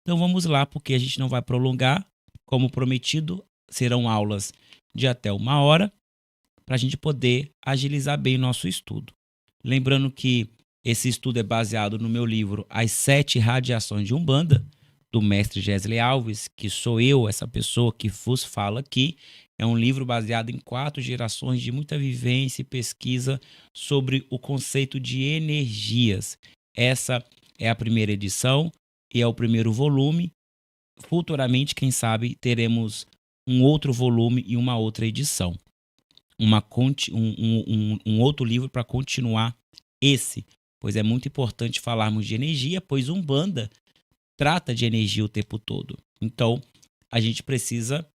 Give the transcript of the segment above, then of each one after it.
Então vamos lá, porque a gente não vai prolongar. Como prometido, serão aulas de até 1 hora para a gente poder agilizar bem o nosso estudo. Lembrando que esse estudo é baseado no meu livro As 7 Radiações de Umbanda, do mestre Gesley Alves, que sou eu, essa pessoa que vos fala aqui. É um livro baseado em 4 gerações de muita vivência e pesquisa sobre o conceito de energias. Essa é a primeira edição e é o primeiro volume. Futuramente, quem sabe, teremos um outro volume e uma outra edição. Um outro livro para continuar esse, pois é muito importante falarmos de energia, pois Umbanda trata de energia o tempo todo. Então, a gente precisa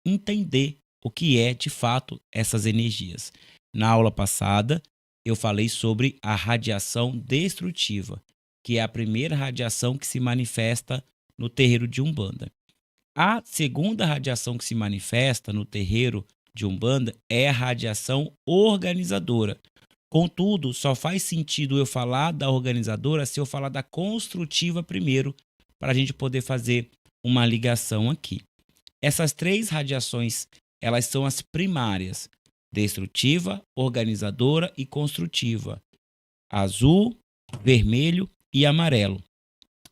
entender o que é, de fato, essas energias. Na aula passada, eu falei sobre a radiação destrutiva, que é a primeira radiação que se manifesta no terreiro de Umbanda. A segunda radiação que se manifesta no terreiro de Umbanda é a radiação organizadora. Contudo, só faz sentido eu falar da organizadora se eu falar da construtiva primeiro, para a gente poder fazer uma ligação aqui. Essas 3 radiações, elas são as primárias: destrutiva, organizadora e construtiva. Azul, vermelho e amarelo.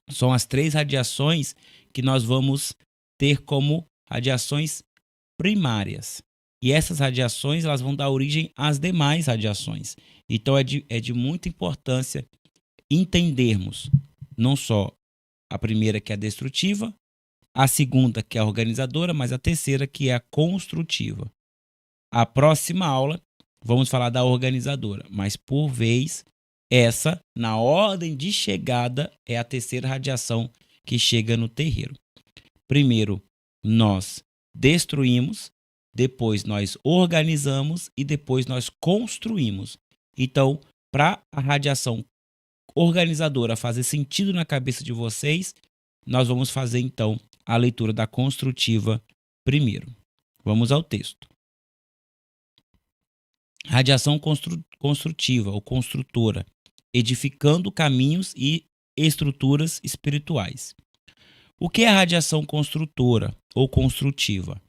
São as 3 radiações que nós vamos ter como radiações primárias. E essas radiações, elas vão dar origem às demais radiações. Então é de muita importância entendermos não só a primeira, que é a destrutiva, a segunda, que é a organizadora, mas a terceira, que é a construtiva. A próxima aula, vamos falar da organizadora, mas por vez, essa, na ordem de chegada, é a terceira radiação que chega no terreiro. Primeiro, nós destruímos, depois nós organizamos e depois nós construímos. Então, para a radiação organizadora fazer sentido na cabeça de vocês, nós vamos fazer então a leitura da construtiva primeiro. Vamos ao texto. Radiação construtiva ou construtora, edificando caminhos e estruturas espirituais. O que é a radiação construtora ou construtiva?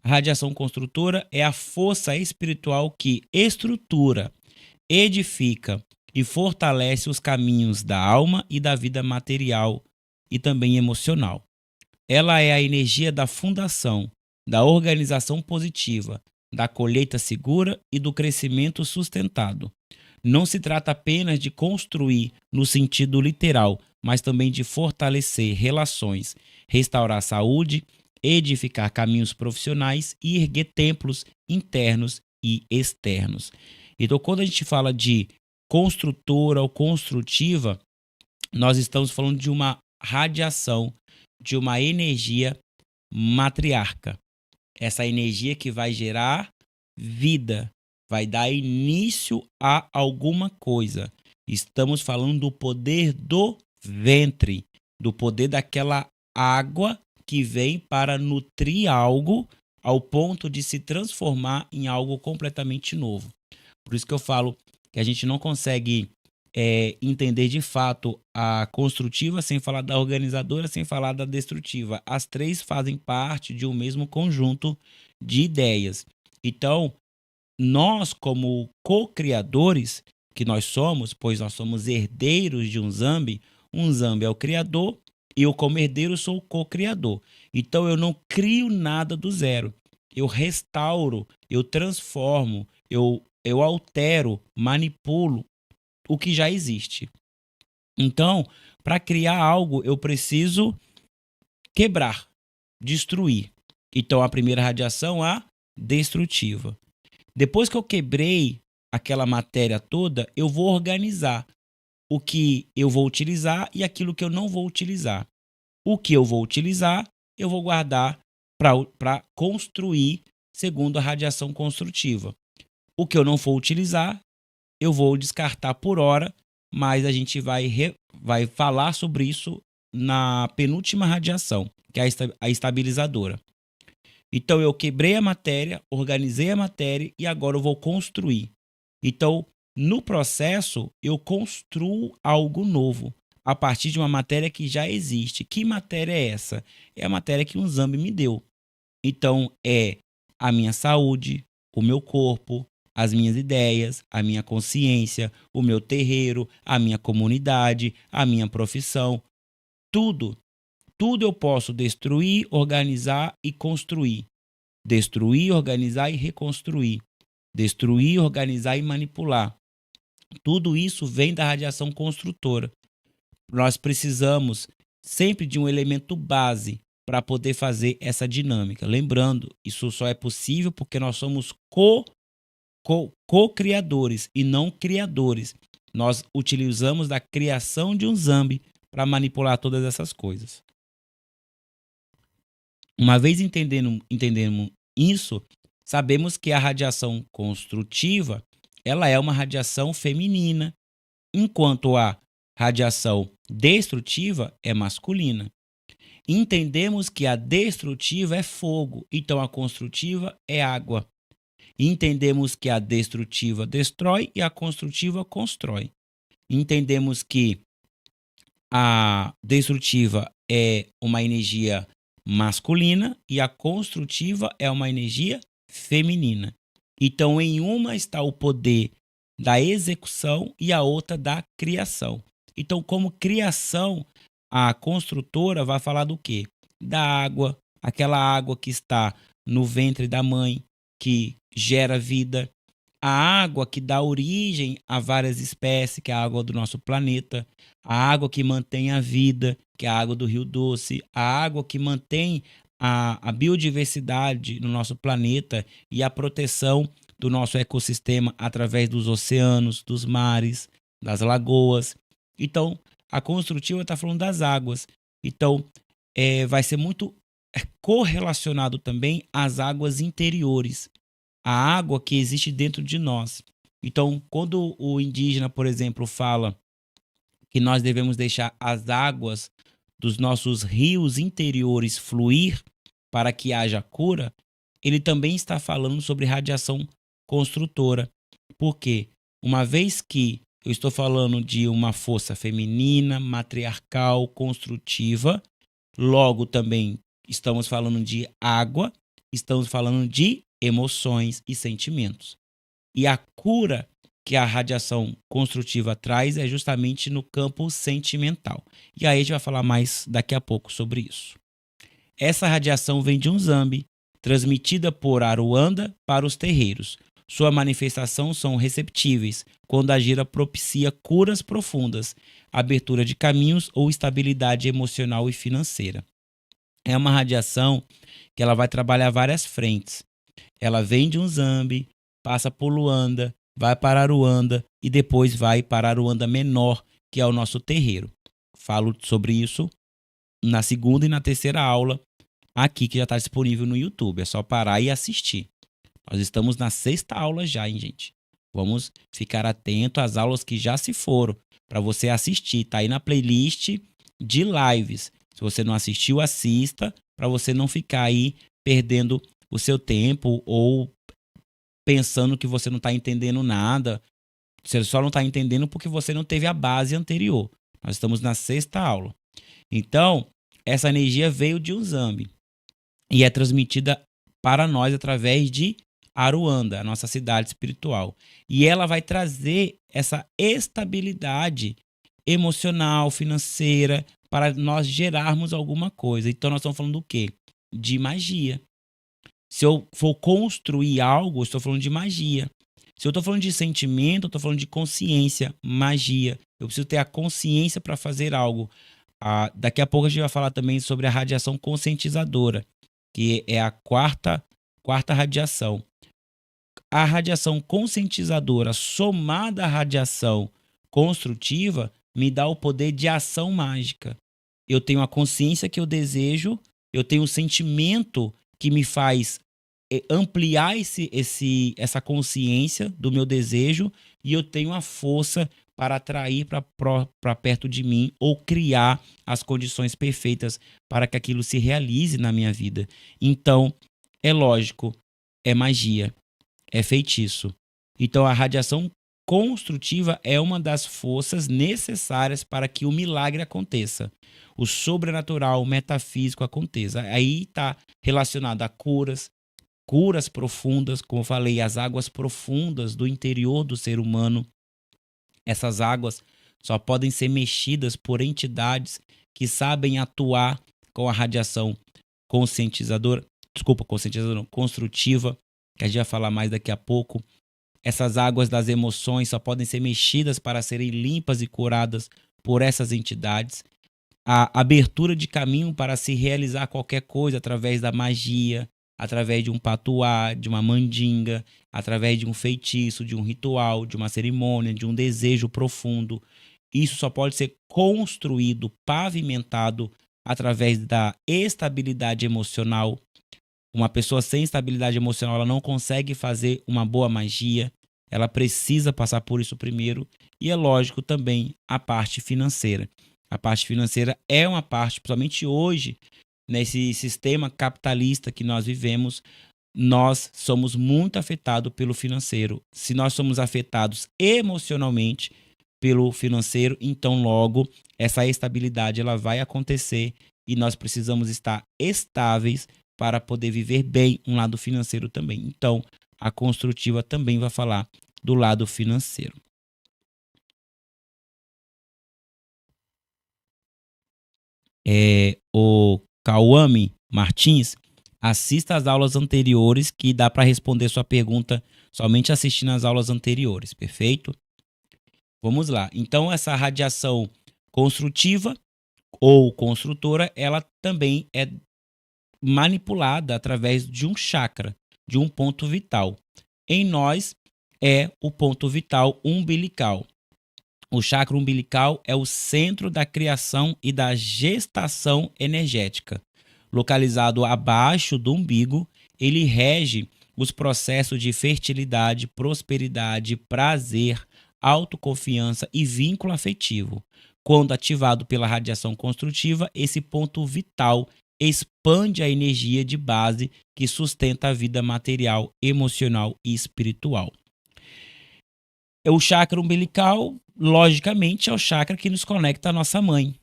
A radiação construtora é a força espiritual que estrutura, edifica e fortalece os caminhos da alma e da vida material e também emocional. Ela é a energia da fundação, da organização positiva, da colheita segura e do crescimento sustentado. Não se trata apenas de construir no sentido literal, mas também de fortalecer relações, restaurar a saúde, edificar caminhos profissionais e erguer templos internos e externos. Então, quando a gente fala de construtora ou construtiva, nós estamos falando de uma radiação, de uma energia matriarca. Essa energia que vai gerar vida, vai dar início a alguma coisa. Estamos falando do poder do ventre, do poder daquela água que vem para nutrir algo ao ponto de se transformar em algo completamente novo. Por isso que eu falo que a gente não consegue entender de fato a construtiva sem falar da organizadora, sem falar da destrutiva. As 3 fazem parte de um mesmo conjunto de ideias. Então, nós, como co-criadores que nós somos, pois nós somos herdeiros de Unzambi é o criador e eu, como herdeiro, sou o co-criador. Então, eu não crio nada do zero. Eu restauro, eu transformo, eu altero, manipulo o que já existe. Então, para criar algo, eu preciso quebrar, destruir. Então, a primeira radiação, a destrutiva. Depois que eu quebrei aquela matéria toda, eu vou organizar o que eu vou utilizar e aquilo que eu não vou utilizar. O que eu vou utilizar, eu vou guardar para construir segundo a radiação construtiva. O que eu não for utilizar, eu vou descartar por hora, mas a gente vai falar sobre isso na penúltima radiação, que é a estabilizadora. Então, eu quebrei a matéria, organizei a matéria e agora eu vou construir. Então, no processo, eu construo algo novo. a partir de uma matéria que já existe. Que matéria é essa? É a matéria que um Zambi me deu. Então, é a minha saúde, o meu corpo, as minhas ideias, a minha consciência, o meu terreiro, a minha comunidade, a minha profissão. Tudo, tudo eu posso destruir, organizar e construir. Destruir, organizar e reconstruir. Destruir, organizar e manipular. Tudo isso vem da radiação construtora. Nós precisamos sempre de um elemento base para poder fazer essa dinâmica. Lembrando, isso só é possível porque nós somos co-criadores e não criadores. Nós utilizamos da criação de um Zambi para manipular todas essas coisas. Uma vez entendendo isso, sabemos que a radiação construtiva ela é uma radiação feminina, enquanto a radiação destrutiva é masculina. Entendemos que a destrutiva é fogo, então a construtiva é água. Entendemos que a destrutiva destrói e a construtiva constrói. Entendemos que a destrutiva é uma energia masculina e a construtiva é uma energia feminina. Então, em uma está o poder da execução e a outra da criação. Então, como criação, a construtora vai falar do quê? Da água, aquela água que está no ventre da mãe, que gera vida. A água que dá origem a várias espécies, que é a água do nosso planeta. A água que mantém a vida, que é a água do Rio Doce. A água que mantém a biodiversidade no nosso planeta e a proteção do nosso ecossistema através dos oceanos, dos mares, das lagoas. Então, a construtiva está falando das águas. Então, vai ser muito correlacionado também às águas interiores, a água que existe dentro de nós. Então, quando o indígena, por exemplo, fala que nós devemos deixar as águas dos nossos rios interiores fluir para que haja cura, ele também está falando sobre radiação construtora. Por quê? Uma vez que eu estou falando de uma força feminina, matriarcal, construtiva, logo também estamos falando de água, estamos falando de emoções e sentimentos. E a cura que a radiação construtiva traz é justamente no campo sentimental. E aí a gente vai falar mais daqui a pouco sobre isso. Essa radiação vem de um Zambi, transmitida por Aruanda para os terreiros. Sua manifestação são receptíveis, quando a gira propicia curas profundas, abertura de caminhos ou estabilidade emocional e financeira. É uma radiação que ela vai trabalhar várias frentes. Ela vem de um Zambi, passa por Luanda, vai para Aruanda e depois vai para Aruanda Menor, que é o nosso terreiro. Falo sobre isso na segunda e na terceira aula aqui, que já está disponível no YouTube. É só parar e assistir. Nós estamos na sexta aula já, hein, gente? Vamos ficar atento às aulas que já se foram, para você assistir. Tá aí na playlist de lives. Se você não assistiu, assista, para você não ficar aí perdendo o seu tempo ou pensando que você não está entendendo nada. Você só não está entendendo porque você não teve a base anterior. Nós estamos na sexta aula. Então, essa energia veio de um Zambi e é transmitida para nós através de Aruanda, a nossa cidade espiritual. E ela vai trazer essa estabilidade emocional, financeira, para nós gerarmos alguma coisa. Então, nós estamos falando do quê? De magia. Se eu for construir algo, eu estou falando de magia. Se eu estou falando de sentimento, eu estou falando de consciência, magia. Eu preciso ter a consciência para fazer algo. Daqui a pouco a gente vai falar também sobre a radiação conscientizadora, que é a quarta radiação. A radiação conscientizadora somada à radiação construtiva me dá o poder de ação mágica. Eu tenho a consciência que eu desejo, eu tenho o sentimento que me faz ampliar essa consciência do meu desejo e eu tenho a força para atrair para perto de mim ou criar as condições perfeitas para que aquilo se realize na minha vida. Então, é lógico, é magia, é feitiço. Então, a radiação construtiva é uma das forças necessárias para que o milagre aconteça, o sobrenatural, o metafísico aconteça. Aí está relacionado a curas profundas, como eu falei, as águas profundas do interior do ser humano. Essas águas só podem ser mexidas por entidades que sabem atuar com a radiação construtiva, que a gente vai falar mais daqui a pouco. Essas águas das emoções só podem ser mexidas para serem limpas e curadas por essas entidades. A abertura de caminho para se realizar qualquer coisa através da magia, através de um patuá, de uma mandinga, através de um feitiço, de um ritual, de uma cerimônia, de um desejo profundo. Isso só pode ser construído, pavimentado através da estabilidade emocional. Uma pessoa sem estabilidade emocional, ela não consegue fazer uma boa magia, ela precisa passar por isso primeiro. E é lógico também a parte financeira. A parte financeira é uma parte, principalmente hoje, nesse sistema capitalista que nós vivemos, nós somos muito afetados pelo financeiro. Se nós somos afetados emocionalmente pelo financeiro, então logo essa estabilidade ela vai acontecer e nós precisamos estar estáveis para poder viver bem um lado financeiro também. Então, a construtiva também vai falar do lado financeiro. O Cauame Martins, assista às aulas anteriores que dá para responder sua pergunta somente assistindo às aulas anteriores, perfeito? Vamos lá. Então, essa radiação construtiva ou construtora, ela também é manipulada através de um chakra, de um ponto vital. Em nós é o ponto vital umbilical. O chakra umbilical é o centro da criação e da gestação energética. Localizado abaixo do umbigo, ele rege os processos de fertilidade, prosperidade, prazer, autoconfiança e vínculo afetivo. Quando ativado pela radiação construtiva, esse ponto vital expande a energia de base que sustenta a vida material, emocional e espiritual. O chakra umbilical, logicamente, é o chakra que nos conecta à nossa mãe.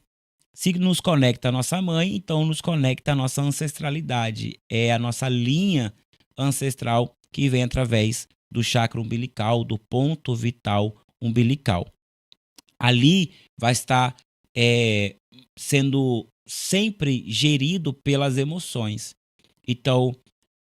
Se nos conecta à nossa mãe, então nos conecta à nossa ancestralidade. É a nossa linha ancestral que vem através do chakra umbilical, do ponto vital umbilical. Ali vai estar sendo sempre gerido pelas emoções. Então,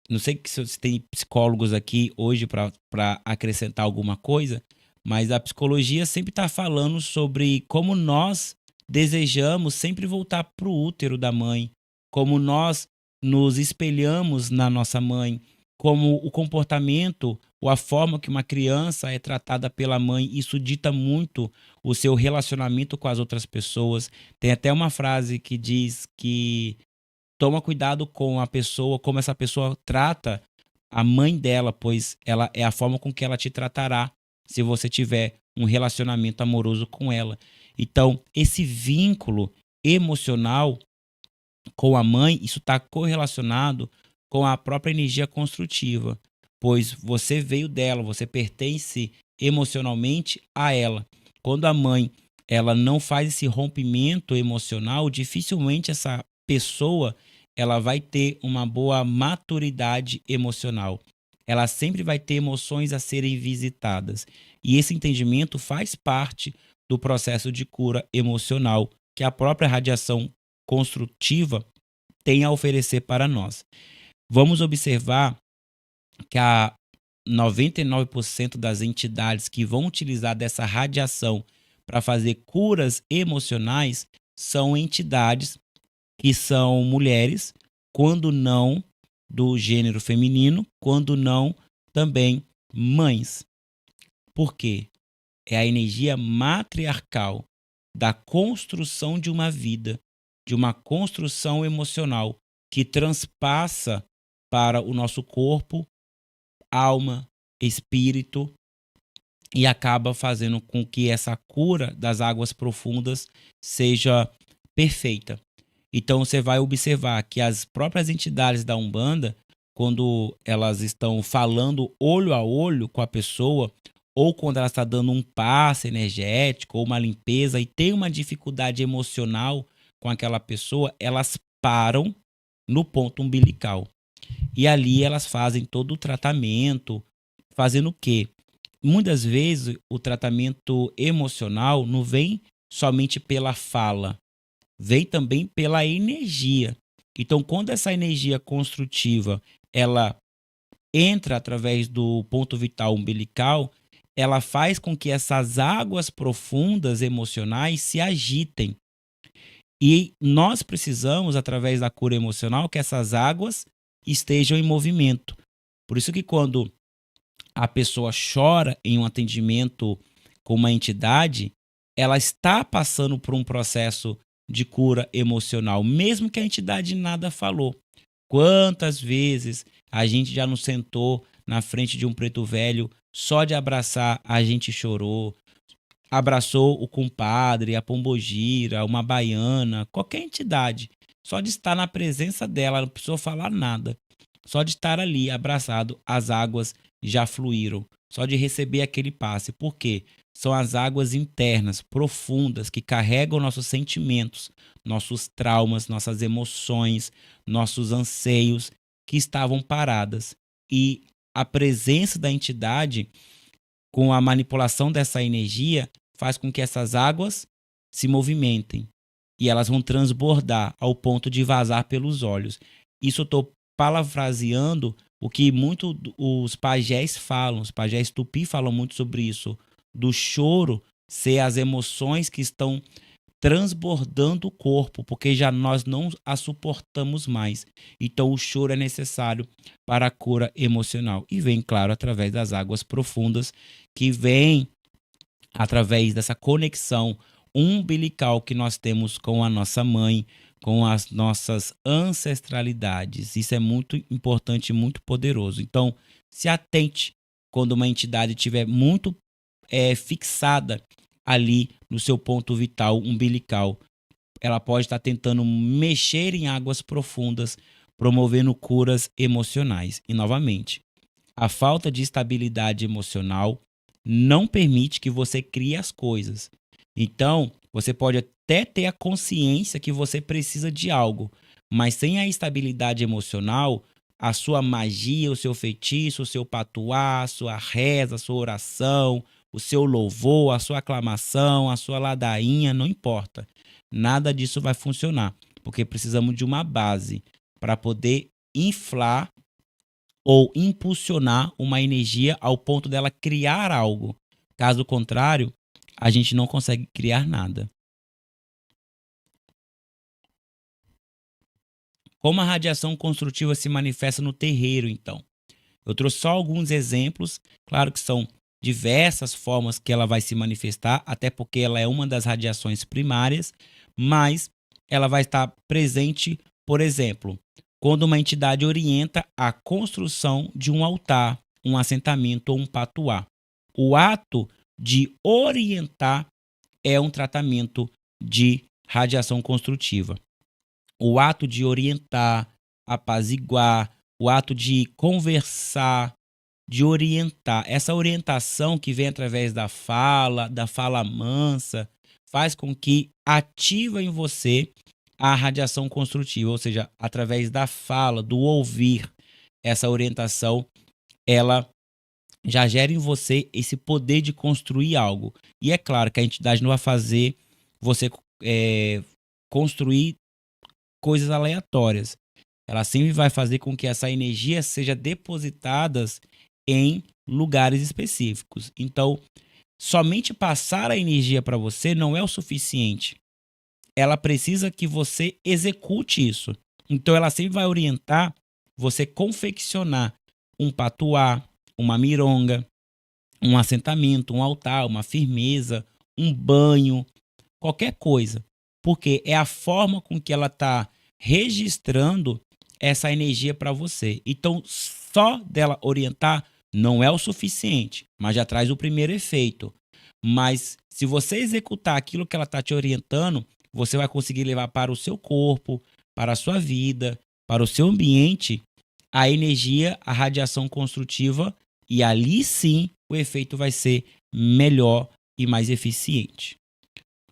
não sei se tem psicólogos aqui hoje para acrescentar alguma coisa, mas a psicologia sempre está falando sobre como nós desejamos sempre voltar para o útero da mãe, como nós nos espelhamos na nossa mãe, como o comportamento ou a forma que uma criança é tratada pela mãe, isso dita muito o seu relacionamento com as outras pessoas. Tem até uma frase que diz que toma cuidado com a pessoa, como essa pessoa trata a mãe dela, pois ela é a forma com que ela te tratará se você tiver um relacionamento amoroso com ela. Então, esse vínculo emocional com a mãe, isso está correlacionado com a própria energia construtiva, pois você veio dela, você pertence emocionalmente a ela. Quando a mãe ela não faz esse rompimento emocional, dificilmente essa pessoa ela vai ter uma boa maturidade emocional. Ela sempre vai ter emoções a serem visitadas. E esse entendimento faz parte do processo de cura emocional que a própria radiação construtiva tem a oferecer para nós. Vamos observar que a 99% das entidades que vão utilizar dessa radiação para fazer curas emocionais são entidades que são mulheres, quando não do gênero feminino, quando não também mães. Por quê? É a energia matriarcal da construção de uma vida, de uma construção emocional que transpassa para o nosso corpo, alma, espírito e acaba fazendo com que essa cura das águas profundas seja perfeita. Então você vai observar que as próprias entidades da Umbanda, quando elas estão falando olho a olho com a pessoa, ou quando ela está dando um passe energético ou uma limpeza e tem uma dificuldade emocional com aquela pessoa, elas param no ponto umbilical. E ali elas fazem todo o tratamento, fazendo o quê? Muitas vezes o tratamento emocional não vem somente pela fala, vem também pela energia. Então, quando essa energia construtiva ela entra através do ponto vital umbilical, ela faz com que essas águas profundas emocionais se agitem. E nós precisamos, através da cura emocional, que essas águas estejam em movimento. Por isso que quando a pessoa chora em um atendimento com uma entidade, ela está passando por um processo de cura emocional, mesmo que a entidade nada falou. Quantas vezes a gente já não sentou na frente de um preto velho, só de abraçar a gente chorou, abraçou o compadre, a pombogira, uma baiana, qualquer entidade, só de estar na presença dela, não precisou falar nada. Só de estar ali abraçado, as águas já fluíram. Só de receber aquele passe. Por quê? São as águas internas, profundas, que carregam nossos sentimentos, nossos traumas, nossas emoções, nossos anseios, que estavam paradas. E a presença da entidade, com a manipulação dessa energia, faz com que essas águas se movimentem. E elas vão transbordar ao ponto de vazar pelos olhos. Isso eu estou parafraseando o que muito os pajés falam. Os pajés tupi falam muito sobre isso, do choro ser as emoções que estão transbordando o corpo, porque já nós não a suportamos mais. Então o choro é necessário para a cura emocional. E vem, claro, através das águas profundas, que vem através dessa conexão umbilical que nós temos com a nossa mãe, com as nossas ancestralidades. Isso é muito importante e muito poderoso. Então, se atente quando uma entidade estiver muito fixada ali no seu ponto vital umbilical. Ela pode estar tentando mexer em águas profundas, promovendo curas emocionais. E, novamente, a falta de estabilidade emocional não permite que você crie as coisas. Então, você pode até ter a consciência que você precisa de algo, mas sem a estabilidade emocional, a sua magia, o seu feitiço, o seu patuá, a sua reza, a sua oração, o seu louvor, a sua aclamação, a sua ladainha, não importa. Nada disso vai funcionar, porque precisamos de uma base para poder inflar ou impulsionar uma energia ao ponto dela criar algo. Caso contrário, a gente não consegue criar nada. Como a radiação construtiva se manifesta no terreiro, então? Eu trouxe só alguns exemplos, claro que são diversas formas que ela vai se manifestar, até porque ela é uma das radiações primárias, mas ela vai estar presente, por exemplo, quando uma entidade orienta a construção de um altar, um assentamento ou um patuá. O ato de orientar é um tratamento de radiação construtiva. O ato de orientar, apaziguar, o ato de conversar, de orientar. Essa orientação que vem através da fala mansa, faz com que ativa em você a radiação construtiva, ou seja, através da fala, do ouvir, essa orientação, ela já gera em você esse poder de construir algo. E é claro que a entidade não vai fazer você construir coisas aleatórias. Ela sempre vai fazer com que essa energia seja depositada em lugares específicos. Então, somente passar a energia para você não é o suficiente. Ela precisa que você execute isso. Então, ela sempre vai orientar você confeccionar um patuá, uma mironga, um assentamento, um altar, uma firmeza, um banho, qualquer coisa. Porque é a forma com que ela está registrando essa energia para você. Então, só dela orientar não é o suficiente, mas já traz o primeiro efeito. Mas se você executar aquilo que ela está te orientando, você vai conseguir levar para o seu corpo, para a sua vida, para o seu ambiente, a energia, a radiação construtiva E ali sim o efeito vai ser melhor e mais eficiente.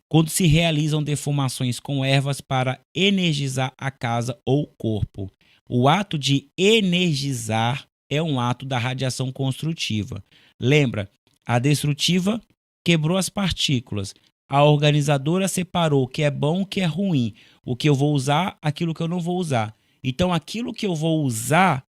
Quando se realizam defumações com ervas para energizar a casa ou o corpo. O ato de energizar é um ato da radiação construtiva. Lembra, a destrutiva quebrou as partículas. A organizadora separou o que é bom, o que é ruim, o que eu vou usar, aquilo que eu não vou usar. Então, aquilo que eu vou usar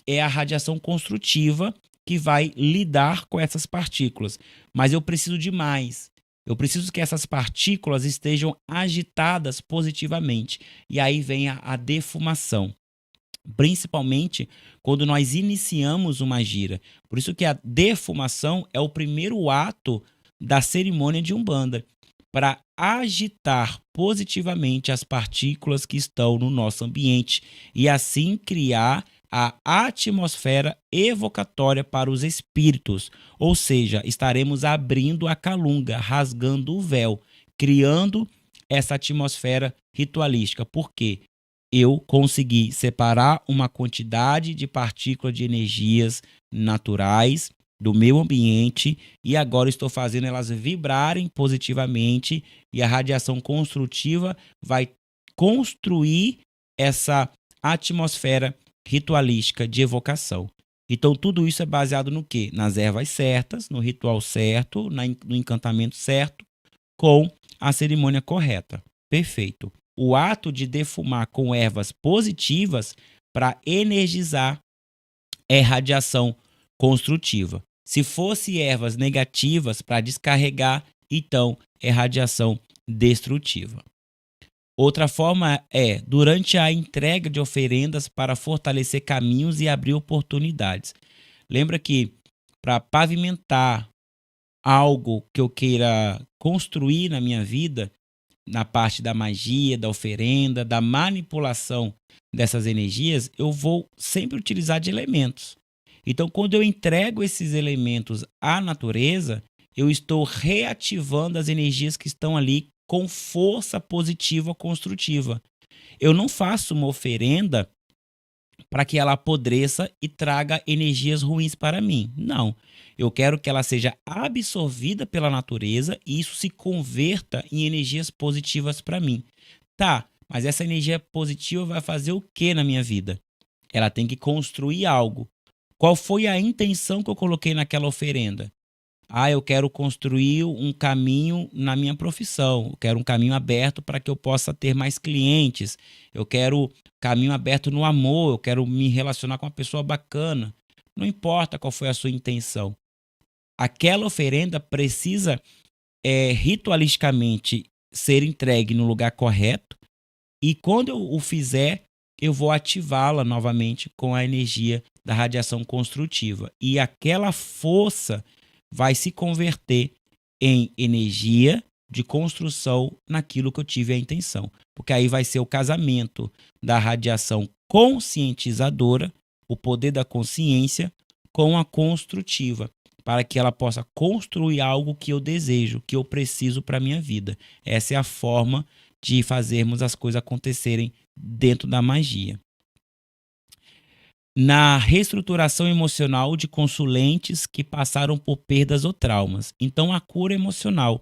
é a radiação construtiva que vai lidar com essas partículas. Mas eu preciso de mais. Eu preciso que essas partículas estejam agitadas positivamente. E aí vem a defumação. Principalmente quando nós iniciamos uma gira. Por isso que a defumação é o primeiro ato da cerimônia de Umbanda, para agitar positivamente as partículas que estão no nosso ambiente e assim criar a atmosfera evocatória para os espíritos, ou seja, estaremos abrindo a calunga, rasgando o véu, criando essa atmosfera ritualística. Por quê? Eu consegui separar uma quantidade de partículas de energias naturais do meu ambiente e agora estou fazendo elas vibrarem positivamente e a radiação construtiva vai construir essa atmosfera ritualística de evocação. Então tudo isso é baseado no quê? Nas ervas certas, no ritual certo, no encantamento certo, com a cerimônia correta. Perfeito. O ato de defumar com ervas positivas para energizar é radiação construtiva. Se fosse ervas negativas para descarregar, então é radiação destrutiva. Outra forma é durante a entrega de oferendas para fortalecer caminhos e abrir oportunidades. Lembra que para pavimentar algo que eu queira construir na minha vida, na parte da magia, da oferenda, da manipulação dessas energias, eu vou sempre utilizar de elementos. Então, quando eu entrego esses elementos à natureza, eu estou reativando as energias que estão ali com força positiva construtiva. Eu não faço uma oferenda para que ela apodreça e traga energias ruins para mim. Não. Eu quero que ela seja absorvida pela natureza e isso se converta em energias positivas para mim. Tá, mas essa energia positiva vai fazer o que na minha vida? Ela tem que construir algo. Qual foi a intenção que eu coloquei naquela oferenda? Eu quero construir um caminho na minha profissão, eu quero um caminho aberto para que eu possa ter mais clientes, eu quero caminho aberto no amor, eu quero me relacionar com uma pessoa bacana. Não importa qual foi a sua intenção. Aquela oferenda precisa ritualisticamente ser entregue no lugar correto e quando eu o fizer, eu vou ativá-la novamente com a energia da radiação construtiva. E aquela força vai se converter em energia de construção naquilo que eu tive a intenção. Porque aí vai ser o casamento da radiação conscientizadora, o poder da consciência, com a construtiva, para que ela possa construir algo que eu desejo, que eu preciso para a minha vida. Essa é a forma de fazermos as coisas acontecerem dentro da magia. Na reestruturação emocional de consulentes que passaram por perdas ou traumas. Então, a cura emocional.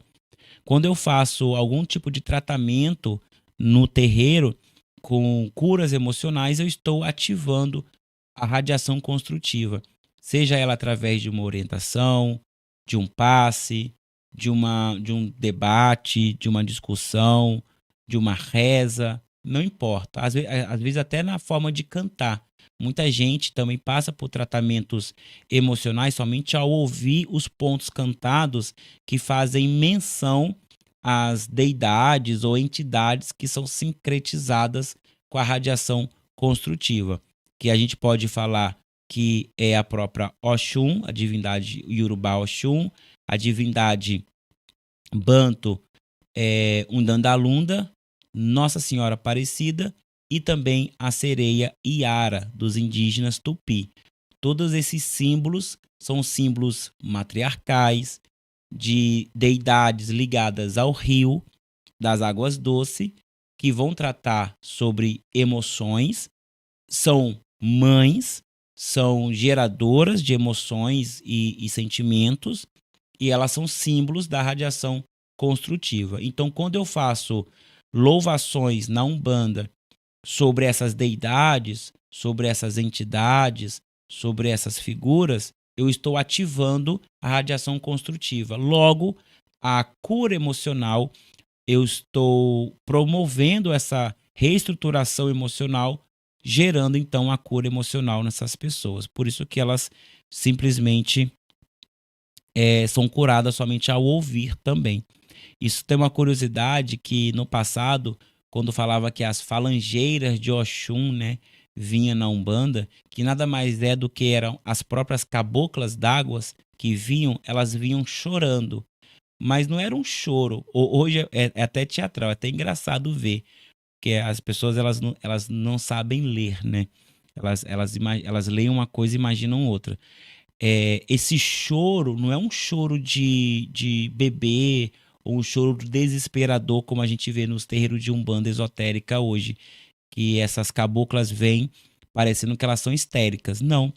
Quando eu faço algum tipo de tratamento no terreiro com curas emocionais, eu estou ativando a radiação construtiva, seja ela através de uma orientação, de um passe, de um debate, de uma discussão, de uma reza, não importa. Às vezes até na forma de cantar. Muita gente também passa por tratamentos emocionais somente ao ouvir os pontos cantados que fazem menção às deidades ou entidades que são sincretizadas com a radiação construtiva, que a gente pode falar que é a própria Oxum, a divindade Yorubá Oxum, a divindade Banto Undandalunda, Nossa Senhora Aparecida e também a sereia Iara dos indígenas Tupi. Todos esses símbolos são símbolos matriarcais de deidades ligadas ao rio das águas doces que vão tratar sobre emoções, são mães são geradoras de emoções e sentimentos, e elas são símbolos da radiação construtiva. Então, quando eu faço louvações na Umbanda sobre essas deidades, sobre essas entidades, sobre essas figuras, eu estou ativando a radiação construtiva. Logo, a cura emocional, eu estou promovendo essa reestruturação emocional, gerando então a cura emocional nessas pessoas. Por isso que elas simplesmente são curadas somente ao ouvir também. Isso tem uma curiosidade que no passado, quando falava que as falangeiras de Oxum, né, vinha na Umbanda, que nada mais é do que eram as próprias caboclas d'águas que vinham, elas vinham chorando. Mas não era um choro. Hoje é até teatral, é até engraçado ver, que as pessoas elas não sabem ler, né? Elas leem uma coisa e imaginam outra. Esse choro não é um choro de bebê ou um choro desesperador como a gente vê nos terreiros de Umbanda esotérica hoje, que essas caboclas vêm parecendo que elas são histéricas. Não,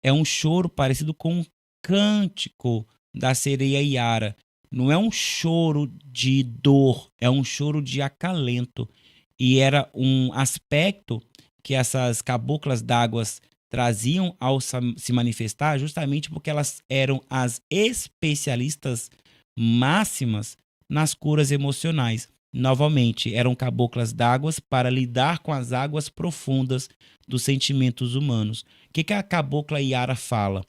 é um choro parecido com um cântico da sereia Iara. Não é um choro de dor, é um choro de acalento. E era um aspecto que essas caboclas d'águas traziam ao se manifestar, justamente porque elas eram as especialistas máximas nas curas emocionais. Novamente, eram caboclas d'águas para lidar com as águas profundas dos sentimentos humanos. O que a cabocla Iara fala?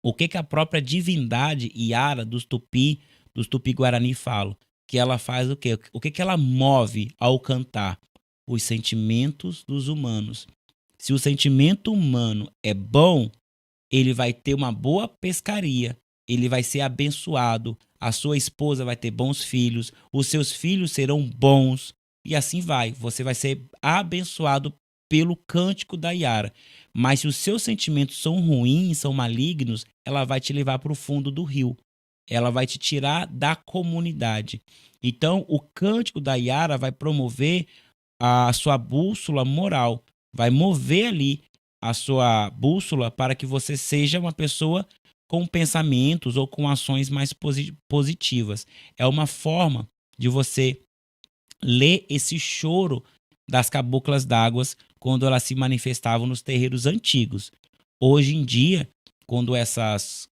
O que a própria divindade Iara dos Tupi-Guarani fala? Que ela faz o quê? O que ela move ao cantar? Os sentimentos dos humanos. Se o sentimento humano é bom, ele vai ter uma boa pescaria, ele vai ser abençoado, a sua esposa vai ter bons filhos, os seus filhos serão bons, e assim vai. Você vai ser abençoado pelo cântico da Iara. Mas se os seus sentimentos são ruins, são malignos, ela vai te levar para o fundo do rio. Ela vai te tirar da comunidade. Então, o cântico da Iara vai promover a sua bússola moral, vai mover ali a sua bússola para que você seja uma pessoa com pensamentos ou com ações mais positivas. É uma forma de você ler esse choro das caboclas d'águas quando elas se manifestavam nos terreiros antigos. Hoje em dia, quando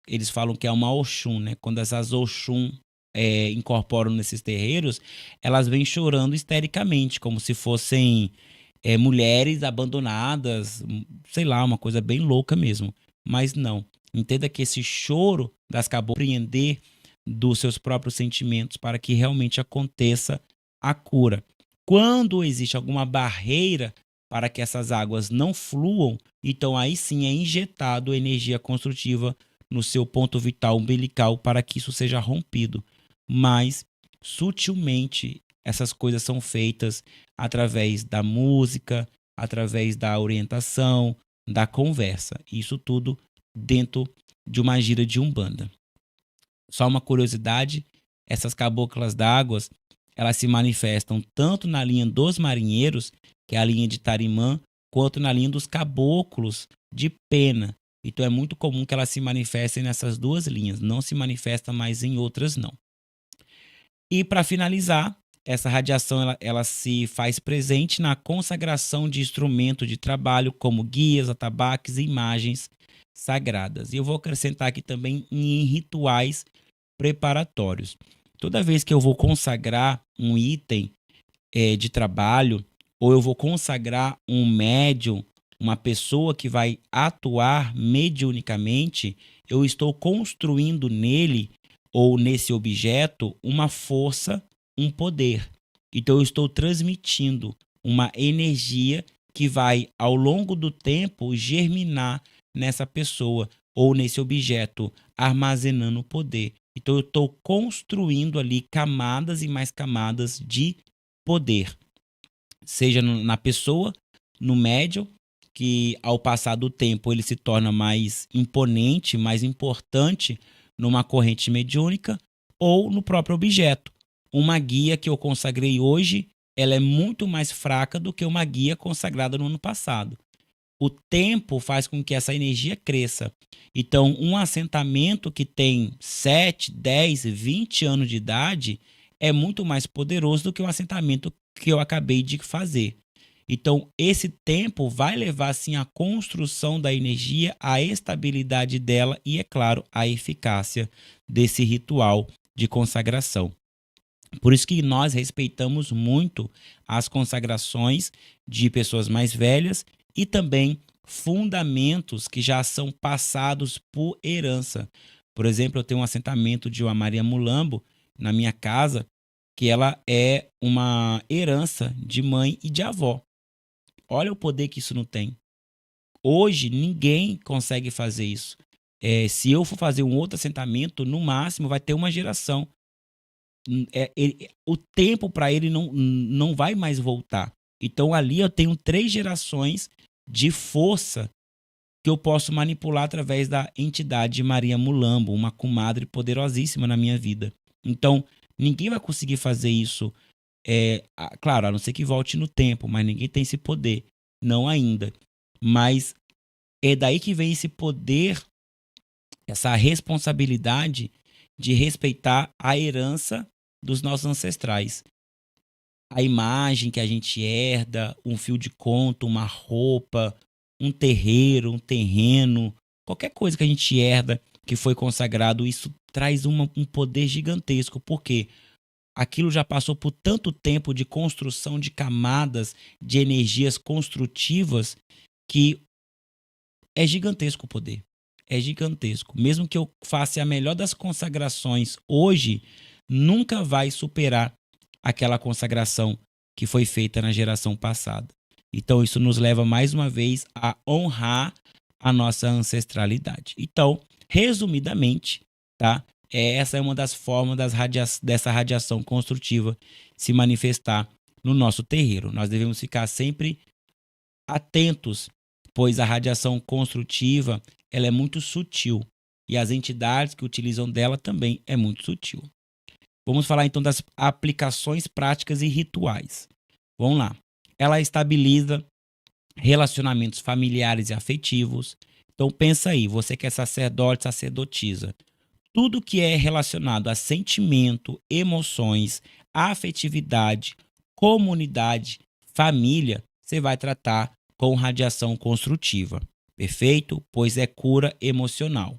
eles falam que é uma Oxum, né? Quando essas Oxum incorporam nesses terreiros, elas vêm chorando histericamente, como se fossem mulheres abandonadas, sei lá, uma coisa bem louca mesmo. Mas não. Entenda que esse choro das caboclas compreender dos seus próprios sentimentos para que realmente aconteça a cura. Quando existe alguma barreira para que essas águas não fluam, então aí sim é injetado energia construtiva no seu ponto vital umbilical para que isso seja rompido. Mas sutilmente essas coisas são feitas através da música, através da orientação, da conversa. Isso tudo dentro de uma gira de Umbanda. Só uma curiosidade, essas caboclas d'águas, elas se manifestam tanto na linha dos marinheiros, que é a linha de Tarimã, quanto na linha dos caboclos de Pena. Então é muito comum que elas se manifestem nessas duas linhas, não se manifesta mais em outras não. E para finalizar, essa radiação ela se faz presente na consagração de instrumento de trabalho, como guias, atabaques e imagens sagradas. E eu vou acrescentar aqui também em rituais preparatórios. Toda vez que eu vou consagrar um item de trabalho, ou eu vou consagrar um médium, uma pessoa que vai atuar mediunicamente, eu estou construindo nele ou nesse objeto uma força, um poder. Então eu estou transmitindo uma energia que vai, ao longo do tempo, germinar nessa pessoa ou nesse objeto, armazenando poder. Então eu estou construindo ali camadas e mais camadas de poder, seja na pessoa, no médium, que ao passar do tempo ele se torna mais imponente, mais importante numa corrente mediúnica, ou no próprio objeto. Uma guia que eu consagrei hoje, ela é muito mais fraca do que uma guia consagrada no ano passado. o tempo faz com que essa energia cresça. Então, um assentamento que tem 7, 10, 20 anos de idade é muito mais poderoso do que um assentamento que eu acabei de fazer. Então, esse tempo vai levar, sim, à construção da energia, à estabilidade dela e, é claro, à eficácia desse ritual de consagração. Por isso que nós respeitamos muito as consagrações de pessoas mais velhas e também fundamentos que já são passados por herança. Por exemplo, eu tenho um assentamento de uma Maria Mulambo na minha casa, que ela é uma herança de mãe e de avó. Olha o poder que isso não tem. Hoje, ninguém consegue fazer isso. Se eu for fazer um outro assentamento, no máximo vai ter uma geração. O tempo para ele não vai mais voltar. Então, ali eu tenho 3 gerações de força que eu posso manipular através da entidade de Maria Mulambo, uma comadre poderosíssima na minha vida. Então, ninguém vai conseguir fazer isso. Claro, a não ser que volte no tempo, mas ninguém tem esse poder. Não ainda. Mas é daí que vem esse poder, essa responsabilidade de respeitar a herança dos nossos ancestrais. A imagem que a gente herda, um fio de conto, uma roupa, um terreiro, um terreno, qualquer coisa que a gente herda que foi consagrado, isso traz um poder gigantesco, porque aquilo já passou por tanto tempo de construção de camadas de energias construtivas que é gigantesco o poder. É gigantesco. Mesmo que eu faça a melhor das consagrações hoje, nunca vai superar aquela consagração que foi feita na geração passada. Então, isso nos leva mais uma vez a honrar a nossa ancestralidade. Então, resumidamente, tá? Essa é uma das formas dessa radiação construtiva se manifestar no nosso terreiro. Nós devemos ficar sempre atentos, pois a radiação construtiva ela é muito sutil e as entidades que utilizam dela também é muito sutil. Vamos falar então das aplicações práticas e rituais. Vamos lá. Ela estabiliza relacionamentos familiares e afetivos. Então pensa aí, você que é sacerdote, sacerdotisa, tudo que é relacionado a sentimento, emoções, afetividade, comunidade, família, você vai tratar com radiação construtiva. Perfeito? Pois é cura emocional.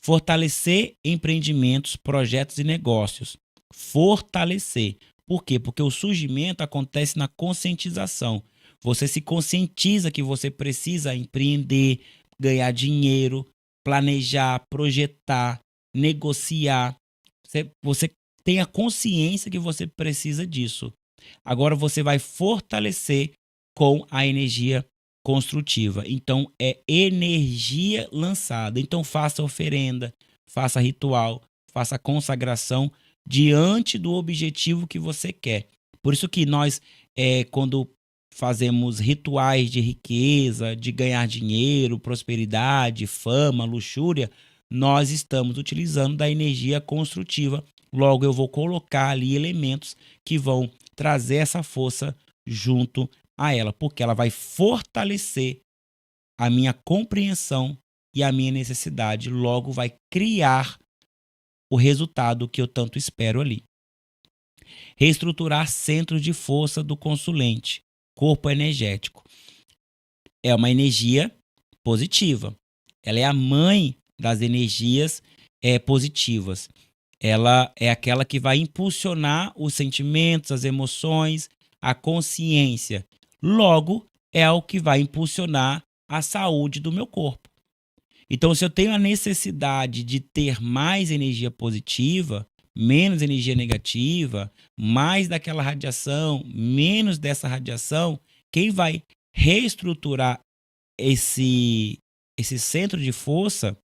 Fortalecer empreendimentos, projetos e negócios. Fortalecer. Por quê? Porque o surgimento acontece na conscientização. Você se conscientiza que você precisa empreender, ganhar dinheiro, planejar, projetar, negociar. Você tem a consciência que você precisa disso. Agora você vai fortalecer com a energia construtiva. Então, é energia lançada. Então, faça oferenda, faça ritual, faça consagração diante do objetivo que você quer. Por isso que nós, quando fazemos rituais de riqueza, de ganhar dinheiro, prosperidade, fama, luxúria, nós estamos utilizando da energia construtiva. Logo, eu vou colocar ali elementos que vão trazer essa força junto a ela, porque ela vai fortalecer a minha compreensão e a minha necessidade, logo vai criar o resultado que eu tanto espero ali. Reestruturar centros de força do consulente, corpo energético. É uma energia positiva. Ela é a mãe das energias positivas. Ela é aquela que vai impulsionar os sentimentos, as emoções, a consciência. Logo, é o que vai impulsionar a saúde do meu corpo. Então, se eu tenho a necessidade de ter mais energia positiva, menos energia negativa, mais daquela radiação, menos dessa radiação, quem vai reestruturar esse centro de força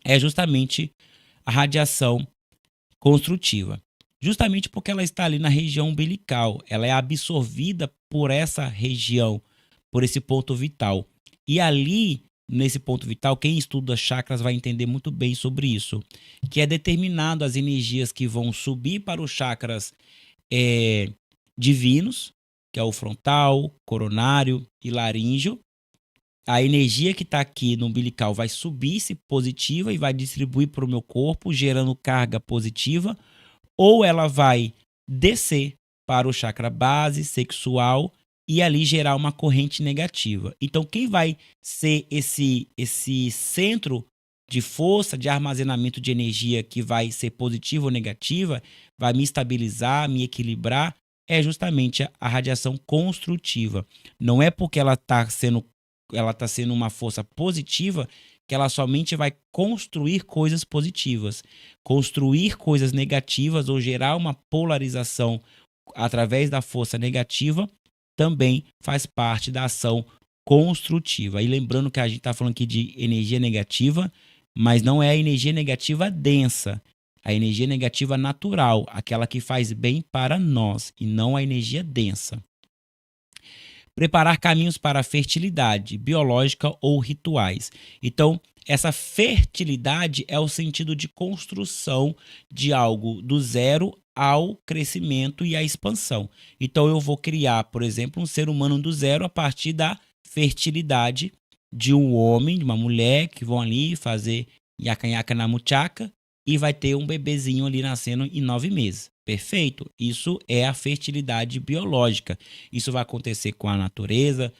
é justamente a radiação construtiva. Justamente porque ela está ali na região umbilical, ela é absorvida por essa região, por esse ponto vital. E ali, nesse ponto vital, quem estuda chakras vai entender muito bem sobre isso, que é determinado as energias que vão subir para os chakras divinos, que é o frontal, coronário e laríngeo, a energia que está aqui no umbilical vai subir, se positiva, e vai distribuir para o meu corpo, gerando carga positiva, ou ela vai descer para o chakra base, sexual, e ali gerar uma corrente negativa. Então, quem vai ser esse centro de força, de armazenamento de energia que vai ser positiva ou negativa, vai me estabilizar, me equilibrar, é justamente a radiação construtiva. Não é porque ela tá sendo uma força positiva que ela somente vai construir coisas positivas. Construir coisas negativas ou gerar uma polarização através da força negativa também faz parte da ação construtiva. E lembrando que a gente está falando aqui de energia negativa, mas não é a energia negativa densa, a energia negativa natural, aquela que faz bem para nós, e não a energia densa. Preparar caminhos para a fertilidade biológica ou rituais. Então, essa fertilidade é o sentido de construção de algo do zero ao crescimento e à expansão. Então, eu vou criar, por exemplo, um ser humano do zero a partir da fertilidade de um homem, de uma mulher, que vão ali fazer nhaca-nhaca na muchaca e vai ter um bebezinho ali nascendo em 9 meses. Perfeito? Isso é a fertilidade biológica. Isso vai acontecer com a natureza,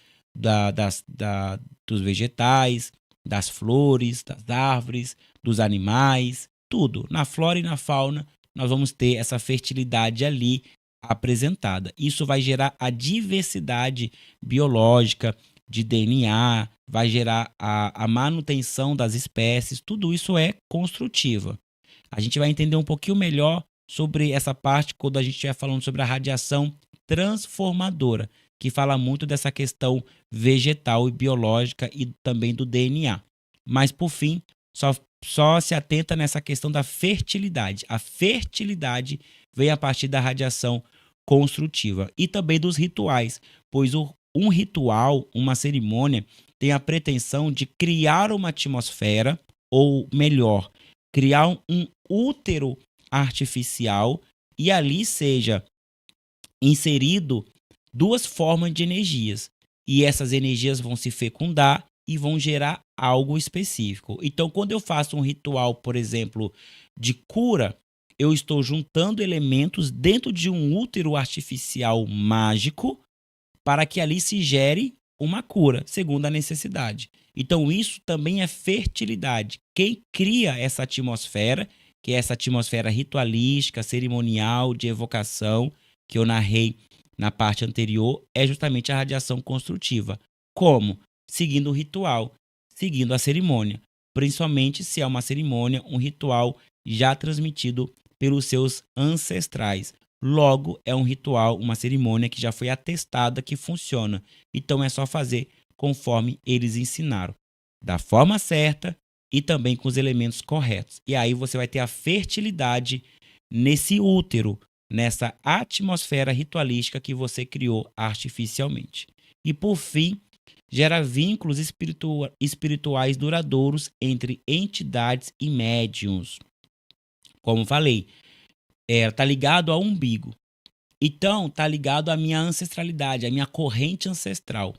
dos vegetais, das flores, das árvores, dos animais, tudo. Na flora e na fauna, nós vamos ter essa fertilidade ali apresentada. Isso vai gerar a diversidade biológica de DNA, vai gerar a manutenção das espécies, tudo isso é construtiva. A gente vai entender um pouquinho melhor sobre essa parte quando a gente estiver falando sobre a radiação transformadora, que fala muito dessa questão vegetal e biológica e também do DNA. Mas, por fim, só se atenta nessa questão da fertilidade. A fertilidade vem a partir da radiação construtiva e também dos rituais, pois um ritual, uma cerimônia, tem a pretensão de criar uma atmosfera, ou melhor, criar um útero artificial e ali seja inserido 2 formas de energias. E essas energias vão se fecundar e vão gerar algo específico. Então, quando eu faço um ritual, por exemplo, de cura, eu estou juntando elementos dentro de um útero artificial mágico para que ali se gere uma cura, segundo a necessidade. Então, isso também é fertilidade. Quem cria essa atmosfera, que é essa atmosfera ritualística, cerimonial, de evocação, que eu narrei na parte anterior, é justamente a radiação construtiva. Como? Seguindo o ritual, seguindo a cerimônia. Principalmente se é uma cerimônia, um ritual já transmitido pelos seus ancestrais. Logo, é um ritual, uma cerimônia que já foi atestada que funciona. Então, é só fazer conforme eles ensinaram. Da forma certa e também com os elementos corretos. E aí você vai ter a fertilidade nesse útero, nessa atmosfera ritualística que você criou artificialmente. E, por fim, gera vínculos espirituais duradouros entre entidades e médiuns. Como falei, tá ligado ao umbigo. Então, tá ligado à minha ancestralidade, à minha corrente ancestral.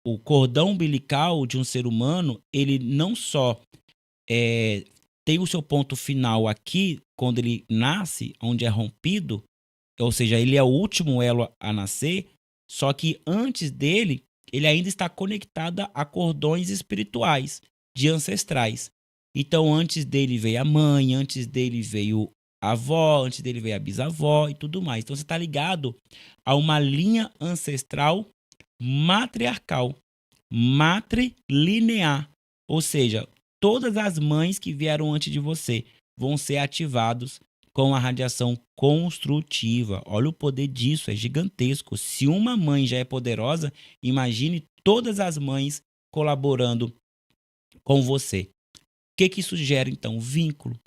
O cordão umbilical de um ser humano, ele não só tem o seu ponto final aqui, quando ele nasce, onde é rompido, ou seja, ele é o último elo a nascer, só que antes dele, ele ainda está conectado a cordões espirituais, de ancestrais. Então, antes dele veio a mãe, antes dele veio a avó, antes dele veio a bisavó e tudo mais. Então, você está ligado a uma linha ancestral matriarcal, matrilinear, ou seja, todas as mães que vieram antes de você vão ser ativados com a radiação construtiva. Olha o poder disso, é gigantesco. Se uma mãe já é poderosa, imagine todas as mães colaborando com você. O que isso gera, então? Vínculo.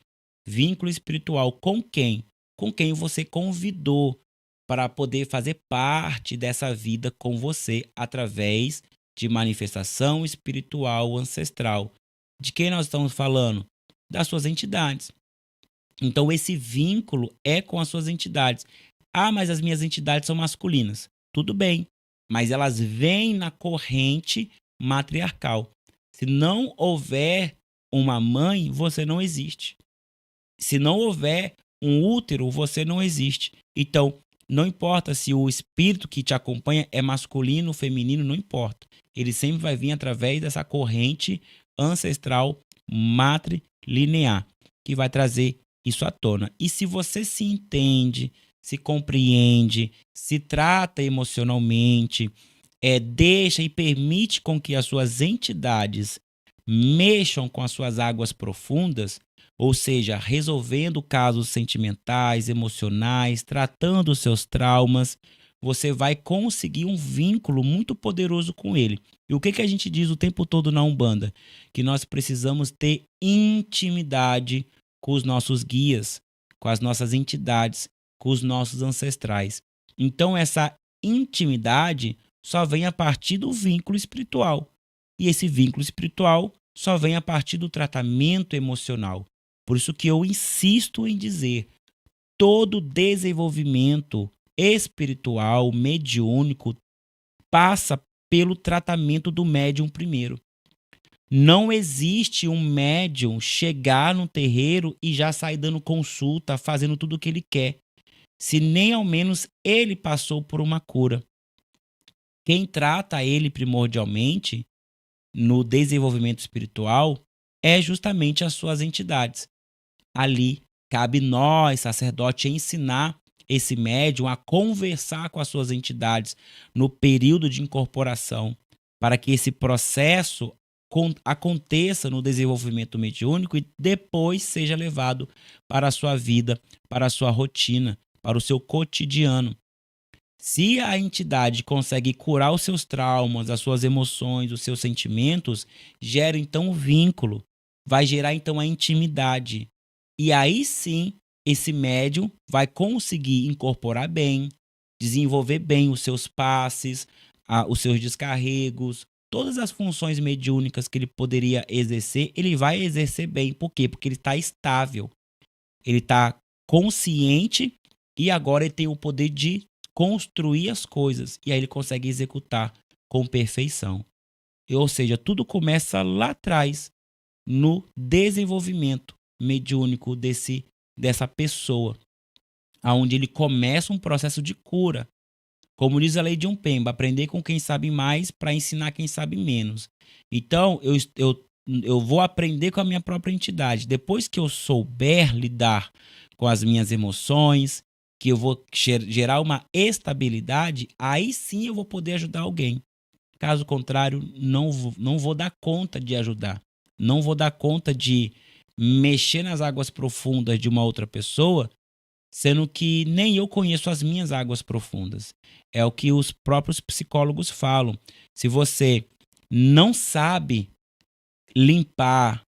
Vínculo espiritual com quem? Com quem você convidou para poder fazer parte dessa vida com você através de manifestação espiritual ancestral. De quem nós estamos falando? Das suas entidades. Então, esse vínculo é com as suas entidades. Ah, mas as minhas entidades são masculinas. Tudo bem. mas elas vêm na corrente matriarcal. Se não houver uma mãe, você não existe. Se não houver um útero, você não existe. Então, não importa se o espírito que te acompanha é masculino ou feminino, não importa. Ele sempre vai vir através dessa corrente ancestral matrilinear, que vai trazer isso à tona. E se você se entende, se compreende, se trata emocionalmente, deixa e permite com que as suas entidades mexam com as suas águas profundas, ou seja, resolvendo casos sentimentais, emocionais, tratando os seus traumas, você vai conseguir um vínculo muito poderoso com ele. E o que a gente diz o tempo todo na Umbanda? Que nós precisamos ter intimidade com os nossos guias, com as nossas entidades, com os nossos ancestrais. Então, essa intimidade só vem a partir do vínculo espiritual. E esse vínculo espiritual só vem a partir do tratamento emocional. Por isso que eu insisto em dizer, todo desenvolvimento espiritual, mediúnico, passa pelo tratamento do médium primeiro. Não existe um médium chegar no terreiro e já sair dando consulta, fazendo tudo o que ele quer, se nem ao menos ele passou por uma cura. Quem trata ele primordialmente no desenvolvimento espiritual é justamente as suas entidades. Ali cabe nós, sacerdote, ensinar esse médium a conversar com as suas entidades no período de incorporação, para que esse processo aconteça no desenvolvimento mediúnico e depois seja levado para a sua vida, para a sua rotina, para o seu cotidiano. Se a entidade consegue curar os seus traumas, as suas emoções, os seus sentimentos, gera então o vínculo, vai gerar então a intimidade. E aí sim, esse médium vai conseguir incorporar bem, desenvolver bem os seus passes, os seus descarregos, todas as funções mediúnicas que ele poderia exercer, ele vai exercer bem. Por quê? Porque ele está estável, ele está consciente e agora ele tem o poder de construir as coisas. E aí ele consegue executar com perfeição. Ou seja, tudo começa lá atrás, no desenvolvimento mediúnico dessa pessoa, aonde ele começa um processo de cura. Como diz a lei de Umpemba, aprender com quem sabe mais para ensinar quem sabe menos. Então, eu vou aprender com a minha própria entidade. Depois que eu souber lidar com as minhas emoções, que eu vou gerar uma estabilidade, aí sim eu vou poder ajudar alguém. Caso contrário, não vou dar conta de ajudar. Não vou dar conta de mexer nas águas profundas de uma outra pessoa, sendo que nem eu conheço as minhas águas profundas. É o que os próprios psicólogos falam. Se você não sabe limpar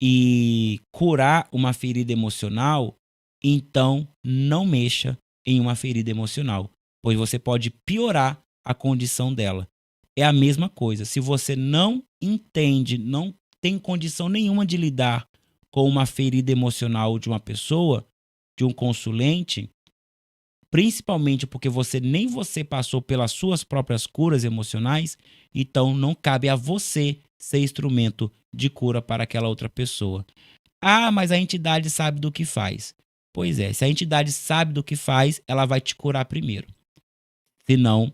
e curar uma ferida emocional, então não mexa em uma ferida emocional, pois você pode piorar a condição dela. É a mesma coisa. Se você não entende, não tem condição nenhuma de lidar com uma ferida emocional de uma pessoa, de um consulente, principalmente porque nem você passou pelas suas próprias curas emocionais, então não cabe a você ser instrumento de cura para aquela outra pessoa. Ah, mas a entidade sabe do que faz. Pois é, se a entidade sabe do que faz, ela vai te curar primeiro. Senão,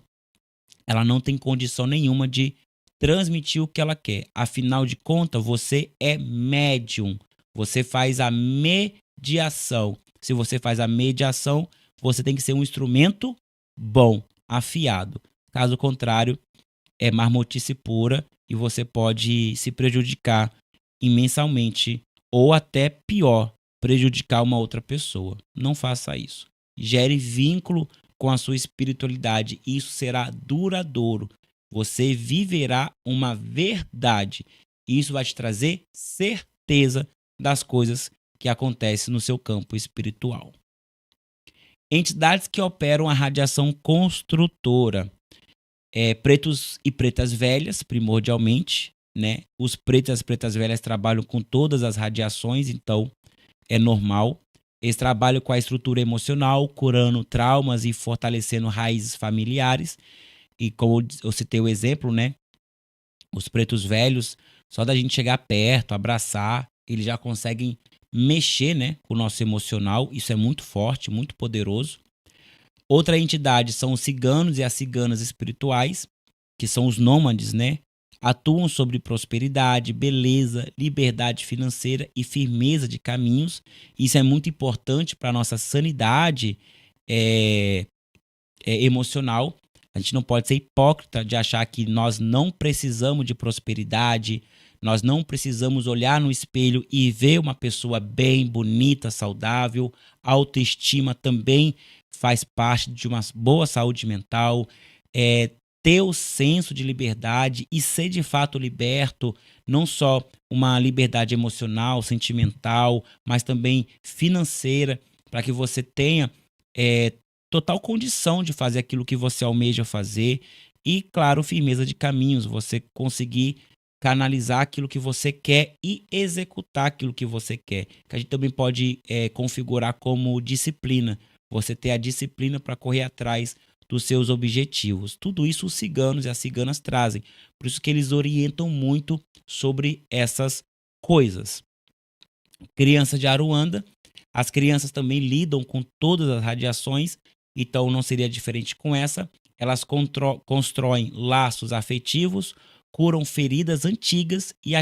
ela não tem condição nenhuma de transmitir o que ela quer. Afinal de contas, você é médium. Você faz a mediação. Se você faz a mediação, você tem que ser um instrumento bom, afiado. Caso contrário, é marmotice pura e você pode se prejudicar imensamente ou até pior, prejudicar uma outra pessoa. Não faça isso. Gere vínculo com a sua espiritualidade. Isso será duradouro. Você viverá uma verdade. Isso vai te trazer certeza das coisas que acontecem no seu campo espiritual. Entidades que operam a radiação construtora. Pretos e pretas velhas, primordialmente, né? Os pretos e as pretas velhas trabalham com todas as radiações, então é normal. Eles trabalham com a estrutura emocional, curando traumas e fortalecendo raízes familiares. E como eu citei o exemplo, né? Os pretos velhos, só da gente chegar perto, abraçar, eles já conseguem mexer, né, com o nosso emocional. Isso é muito forte, muito poderoso. Outra entidade são os ciganos e as ciganas espirituais, que são os nômades, né? Atuam sobre prosperidade, beleza, liberdade financeira e firmeza de caminhos. Isso é muito importante para a nossa sanidade é, emocional. A gente não pode ser hipócrita de achar que nós não precisamos de prosperidade, nós não precisamos olhar no espelho e ver uma pessoa bem, bonita, saudável. A autoestima também faz parte de uma boa saúde mental. Ter o senso de liberdade e ser de fato liberto, não só uma liberdade emocional, sentimental, mas também financeira, para que você tenha é, total condição de fazer aquilo que você almeja fazer e, claro, firmeza de caminhos, você conseguir canalizar aquilo que você quer e executar aquilo que você quer, que a gente também pode configurar como disciplina, você ter a disciplina para correr atrás dos seus objetivos. Tudo isso os ciganos e as ciganas trazem, por isso que eles orientam muito sobre essas coisas. Criança de Aruanda, as crianças também lidam com todas as radiações, então não seria diferente com essa. Elas constroem laços afetivos, curam feridas antigas e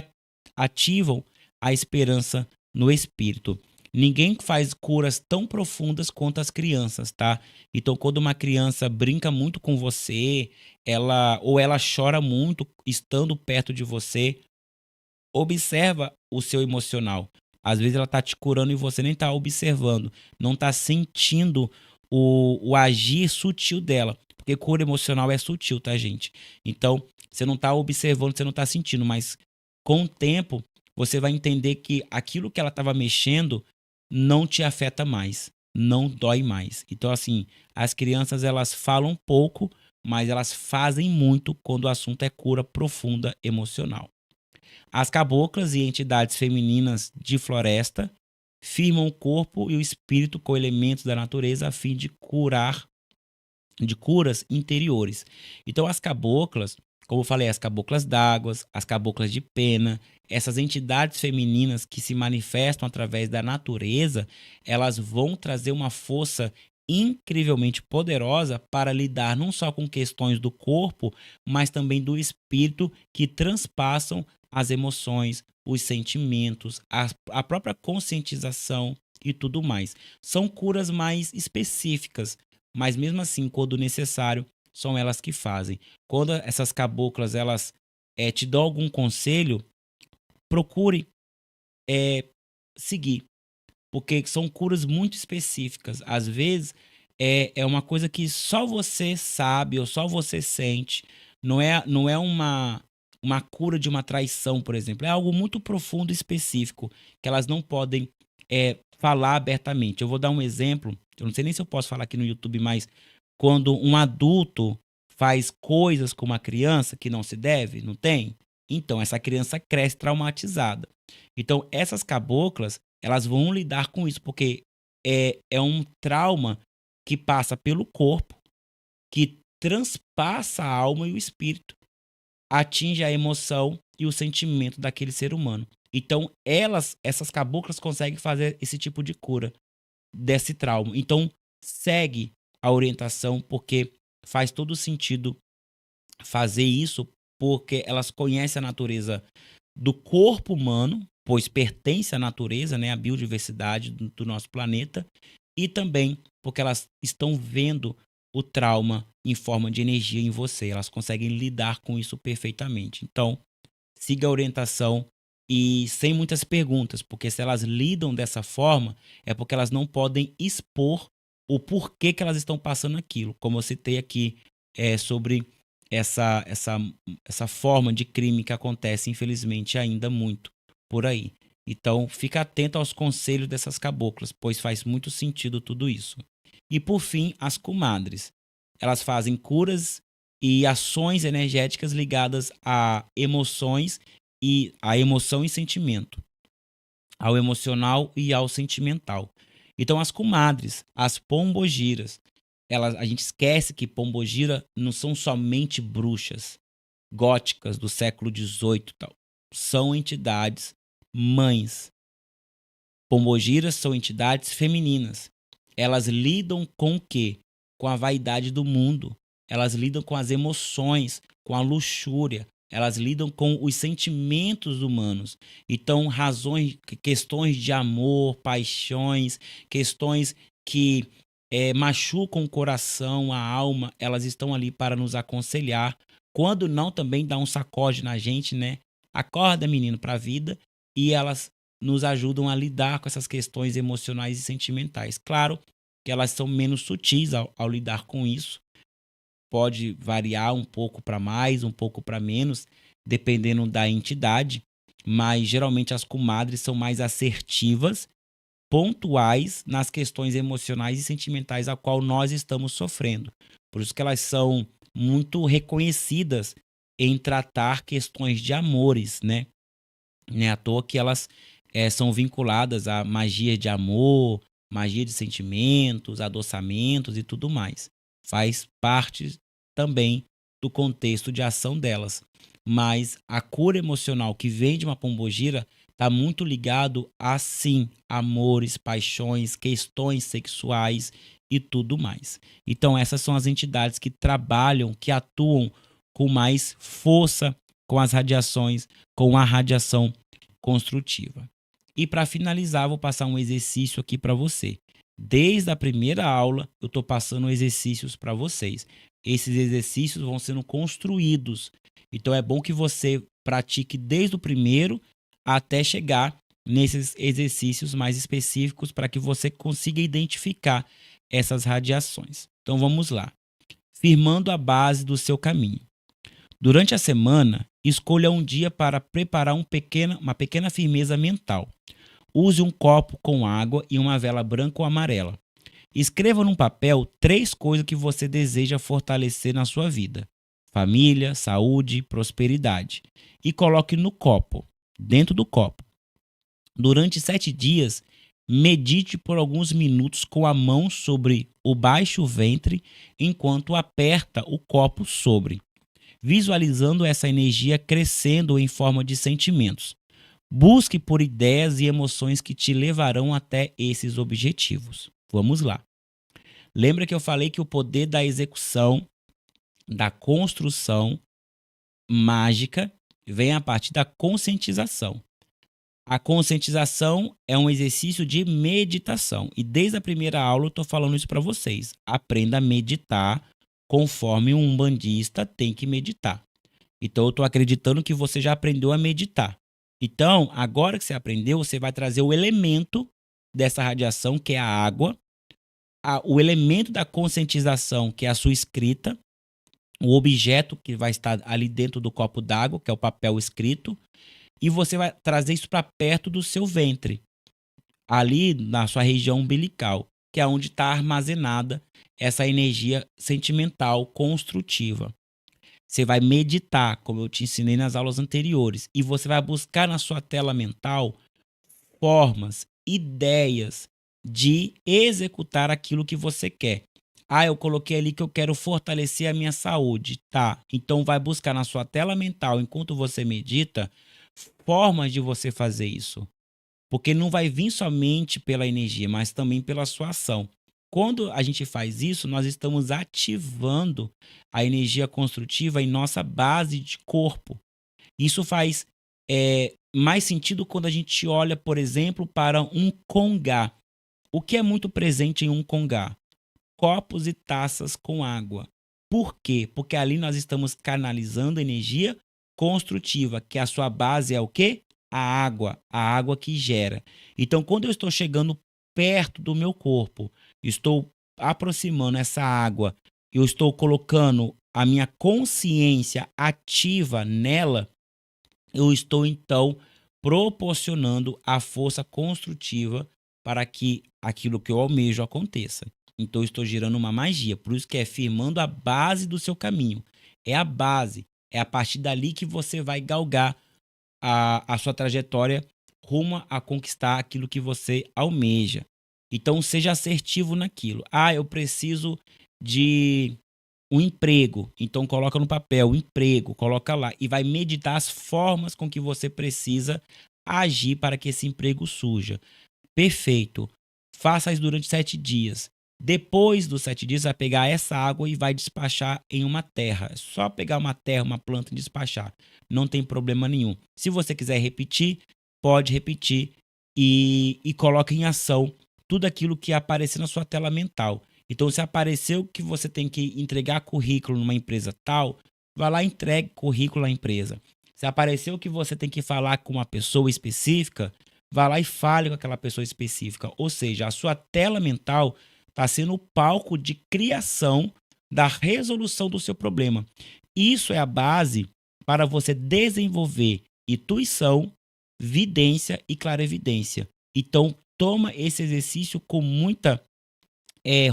ativam a esperança no espírito. Ninguém faz curas tão profundas quanto as crianças, tá? Então, quando uma criança brinca muito com você, ela chora muito estando perto de você, observa o seu emocional. Às vezes ela tá te curando e você nem tá observando, não tá sentindo o agir sutil dela. Porque cura emocional é sutil, tá, gente? Então, você não tá observando, você não tá sentindo, mas com o tempo você vai entender que aquilo que ela estava mexendo não te afeta mais, não dói mais. Então, assim, as crianças elas falam pouco, mas elas fazem muito quando o assunto é cura profunda emocional. As caboclas e entidades femininas de floresta firmam o corpo e o espírito com elementos da natureza a fim de curas interiores. Então as caboclas, como eu falei, as caboclas d'água, as caboclas de pena, essas entidades femininas que se manifestam através da natureza, elas vão trazer uma força incrivelmente poderosa para lidar não só com questões do corpo, mas também do espírito que transpassam as emoções, os sentimentos, a própria conscientização e tudo mais. São curas mais específicas, mas mesmo assim, quando necessário, são elas que fazem. Quando essas caboclas elas te dão algum conselho, procure seguir, porque são curas muito específicas. Às vezes é uma coisa que só você sabe ou só você sente. Não é uma cura de uma traição, por exemplo. É algo muito profundo e específico que elas não podem falar abertamente. Eu vou dar um exemplo. Eu não sei nem se eu posso falar aqui no YouTube, mas quando um adulto faz coisas com uma criança que não se deve, não tem? Então, essa criança cresce traumatizada. Então, essas caboclas, elas vão lidar com isso, porque é um trauma que passa pelo corpo, que transpassa a alma e o espírito, atinge a emoção e o sentimento daquele ser humano. Então, essas caboclas conseguem fazer esse tipo de cura desse trauma. Então, segue a orientação, porque faz todo sentido fazer isso, porque elas conhecem a natureza do corpo humano, pois pertence à natureza, né, à biodiversidade do nosso planeta, e também porque elas estão vendo o trauma em forma de energia em você, elas conseguem lidar com isso perfeitamente. Então, siga a orientação e sem muitas perguntas, porque se elas lidam dessa forma, é porque elas não podem expor o porquê que elas estão passando aquilo. Como eu citei aqui sobre essa forma de crime que acontece, infelizmente, ainda muito por aí. Então, fica atento aos conselhos dessas caboclas, pois faz muito sentido tudo isso. E, por fim, as comadres. Elas fazem curas e ações energéticas ligadas a emoções e a emoção e sentimento, ao emocional e ao sentimental. Então, as comadres, as pombogiras, a gente esquece que Pombogira não são somente bruxas góticas do século XVIII e tal. São entidades mães. Pombogiras são entidades femininas. Elas lidam com o quê? Com a vaidade do mundo. Elas lidam com as emoções, com a luxúria. Elas lidam com os sentimentos humanos. Então, questões de amor, paixões, questões que machucam o coração, a alma, elas estão ali para nos aconselhar. Quando não, também dá um sacode na gente, né? Acorda, menino, para a vida, e elas nos ajudam a lidar com essas questões emocionais e sentimentais. Claro que elas são menos sutis ao lidar com isso. Pode variar um pouco para mais, um pouco para menos, dependendo da entidade, mas geralmente as comadres são mais assertivas, pontuais nas questões emocionais e sentimentais a qual nós estamos sofrendo. Por isso que elas são muito reconhecidas em tratar questões de amores, né? Não é à toa que elas são vinculadas à magia de amor, magia de sentimentos, adoçamentos e tudo mais. Faz parte também do contexto de ação delas. Mas a cura emocional que vem de uma pombogira está muito ligado a, sim, amores, paixões, questões sexuais e tudo mais. Então, essas são as entidades que trabalham, que atuam com mais força com as radiações, com a radiação construtiva. E para finalizar, vou passar um exercício aqui para você. Desde a primeira aula, eu estou passando exercícios para vocês. Esses exercícios vão sendo construídos. Então é bom que você pratique desde o primeiro até chegar nesses exercícios mais específicos para que você consiga identificar essas radiações. Então vamos lá. Firmando a base do seu caminho. Durante a semana, escolha um dia para preparar uma pequena firmeza mental. Use um copo com água e uma vela branca ou amarela. Escreva num papel 3 coisas que você deseja fortalecer na sua vida: família, saúde, prosperidade. E coloque no copo, dentro do copo. Durante 7 dias, medite por alguns minutos com a mão sobre o baixo ventre enquanto aperta o copo sobre, visualizando essa energia crescendo em forma de sentimentos. Busque por ideias e emoções que te levarão até esses objetivos. Vamos lá. Lembra que eu falei que o poder da execução, da construção mágica, vem a partir da conscientização. A conscientização é um exercício de meditação. E desde a primeira aula eu estou falando isso para vocês. Aprenda a meditar conforme um umbandista tem que meditar. Então eu estou acreditando que você já aprendeu a meditar. Então, agora que você aprendeu, você vai trazer o elemento dessa radiação, que é a água, o elemento da conscientização, que é a sua escrita, o objeto que vai estar ali dentro do copo d'água, que é o papel escrito, e você vai trazer isso para perto do seu ventre, ali na sua região umbilical, que é onde está armazenada essa energia sentimental construtiva. Você vai meditar, como eu te ensinei nas aulas anteriores, e você vai buscar na sua tela mental formas, ideias de executar aquilo que você quer. Ah, eu coloquei ali que eu quero fortalecer a minha saúde. Tá, então vai buscar na sua tela mental, enquanto você medita, formas de você fazer isso. Porque não vai vir somente pela energia, mas também pela sua ação. Quando a gente faz isso, nós estamos ativando a energia construtiva em nossa base de corpo. Isso faz mais sentido quando a gente olha, por exemplo, para um congá. O que é muito presente em um congá? Copos e taças com água. Por quê? Porque ali nós estamos canalizando energia construtiva, que a sua base é o quê? A água que gera. Então, quando eu estou chegando perto do meu corpo, estou aproximando essa água, eu estou colocando a minha consciência ativa nela, eu estou então proporcionando a força construtiva para que aquilo que eu almejo aconteça. Então, eu estou gerando uma magia. Por isso que é firmando a base do seu caminho. É a base. É a partir dali que você vai galgar a sua trajetória rumo a conquistar aquilo que você almeja. Então, seja assertivo naquilo. Ah, eu preciso de um emprego. Então coloca no papel o emprego, coloca lá e vai meditar as formas com que você precisa agir para que esse emprego surja. Perfeito. Faça isso durante 7 dias. Depois dos 7 dias, vai pegar essa água e vai despachar em uma terra. É só pegar uma terra, uma planta e despachar. Não tem problema nenhum. Se você quiser repetir, pode repetir e coloque em ação tudo aquilo que aparecer na sua tela mental. Então, se apareceu que você tem que entregar currículo numa empresa tal, vá lá e entregue currículo à empresa. Se apareceu que você tem que falar com uma pessoa específica, vá lá e fale com aquela pessoa específica. Ou seja, a sua tela mental está sendo o palco de criação da resolução do seu problema. Isso é a base para você desenvolver intuição, vidência e clarevidência. Então, toma esse exercício com muita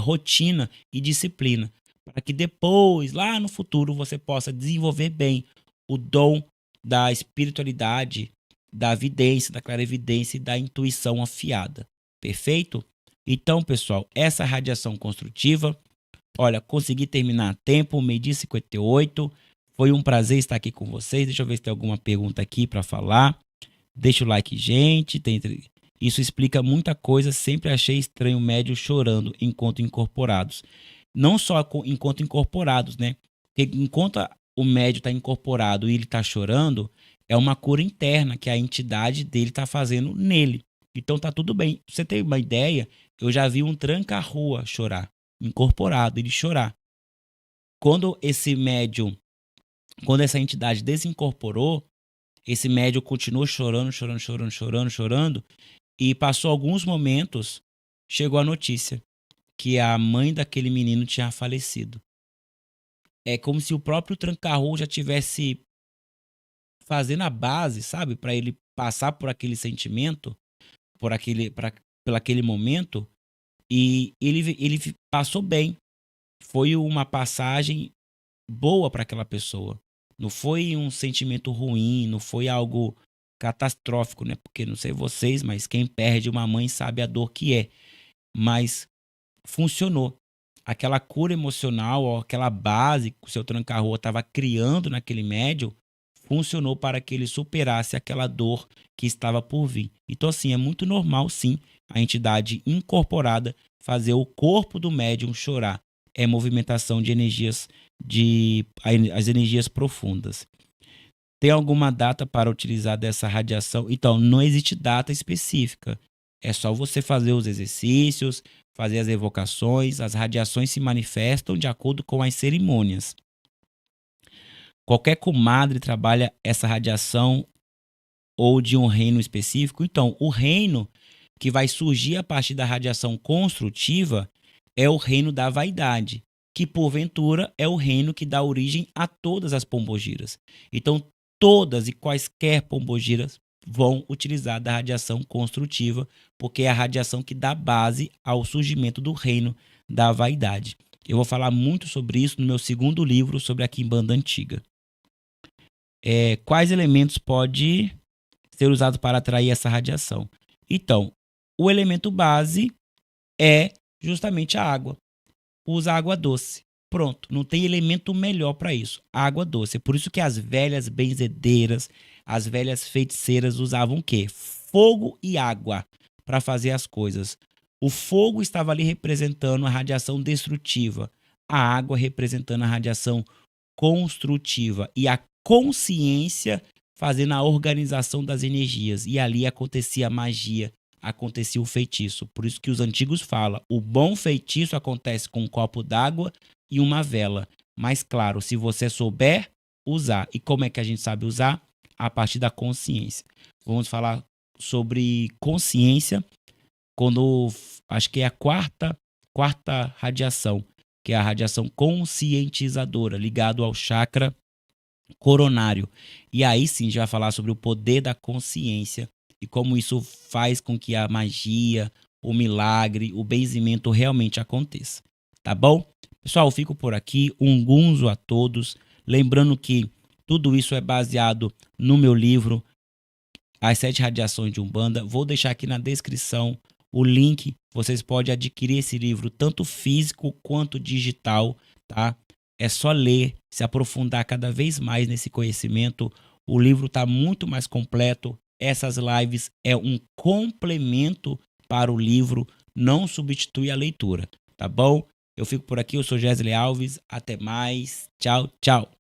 rotina e disciplina, para que depois, lá no futuro, você possa desenvolver bem o dom da espiritualidade, da vidência, da clarevidência e da intuição afiada. Perfeito? Então, pessoal, essa radiação construtiva, olha, consegui terminar a tempo, 12h58. Foi um prazer estar aqui com vocês. Deixa eu ver se tem alguma pergunta aqui para falar. Deixa o like, gente. Isso explica muita coisa. Sempre achei estranho o médium chorando enquanto incorporados. Não só enquanto incorporados, né? Porque enquanto o médium está incorporado e ele está chorando, é uma cura interna que a entidade dele está fazendo nele. Então tá tudo bem. Pra você ter uma ideia, eu já vi um tranca-rua chorar, incorporado, ele chorar. Quando essa entidade desincorporou, esse médium continuou chorando, chorando, chorando, chorando, chorando, e passou alguns momentos, chegou a notícia que a mãe daquele menino tinha falecido. É como se o próprio tranca-rua já tivesse fazendo a base, sabe, para ele passar por aquele sentimento, por aquele momento, e ele passou bem. Foi uma passagem boa para aquela pessoa. Não foi um sentimento ruim, não foi algo catastrófico, né? Porque não sei vocês, mas quem perde uma mãe sabe a dor que é. Mas funcionou. Aquela cura emocional, ou aquela base que o seu tranca-rua estava criando naquele médium, funcionou para que ele superasse aquela dor que estava por vir. Então, assim, é muito normal, sim, a entidade incorporada fazer o corpo do médium chorar. É movimentação de energias, as energias profundas. Tem alguma data para utilizar dessa radiação? Então, não existe data específica. É só você fazer os exercícios, fazer as evocações. As radiações se manifestam de acordo com as cerimônias. Qualquer comadre trabalha essa radiação ou de um reino específico. Então, o reino que vai surgir a partir da radiação construtiva é o reino da vaidade, que porventura é o reino que dá origem a todas as pombogiras. Então, todas e quaisquer pombogiras vão utilizar da radiação construtiva, porque é a radiação que dá base ao surgimento do reino da vaidade. Eu vou falar muito sobre isso no meu segundo livro sobre a Quimbanda Antiga. Quais elementos pode ser usado para atrair essa radiação? Então, o elemento base é justamente a água. Usa água doce. Pronto, não tem elemento melhor para isso. Água doce. É por isso que as velhas benzedeiras, as velhas feiticeiras usavam o quê? Fogo e água para fazer as coisas. O fogo estava ali representando a radiação destrutiva, a água representando a radiação construtiva e a consciência fazendo a organização das energias. E ali acontecia a magia, acontecia o feitiço. Por isso que os antigos falam, o bom feitiço acontece com um copo d'água e uma vela. Mas claro, se você souber usar. E como é que a gente sabe usar? A partir da consciência. Vamos falar sobre consciência quando acho que é a quarta radiação, que é a radiação conscientizadora, ligado ao chakra coronário. E aí sim a gente vai falar sobre o poder da consciência e como isso faz com que a magia, o milagre, o benzimento realmente aconteça. Tá bom? Pessoal, eu fico por aqui. Um gunzo a todos. Lembrando que tudo isso é baseado no meu livro As 7 Radiações de Umbanda. Vou deixar aqui na descrição o link, vocês podem adquirir esse livro, tanto físico quanto digital, tá? É só ler, se aprofundar cada vez mais nesse conhecimento. O livro está muito mais completo. Essas lives é um complemento para o livro, não substitui a leitura, tá bom? Eu fico por aqui, eu sou Gesley Alves. Até mais. Tchau, tchau.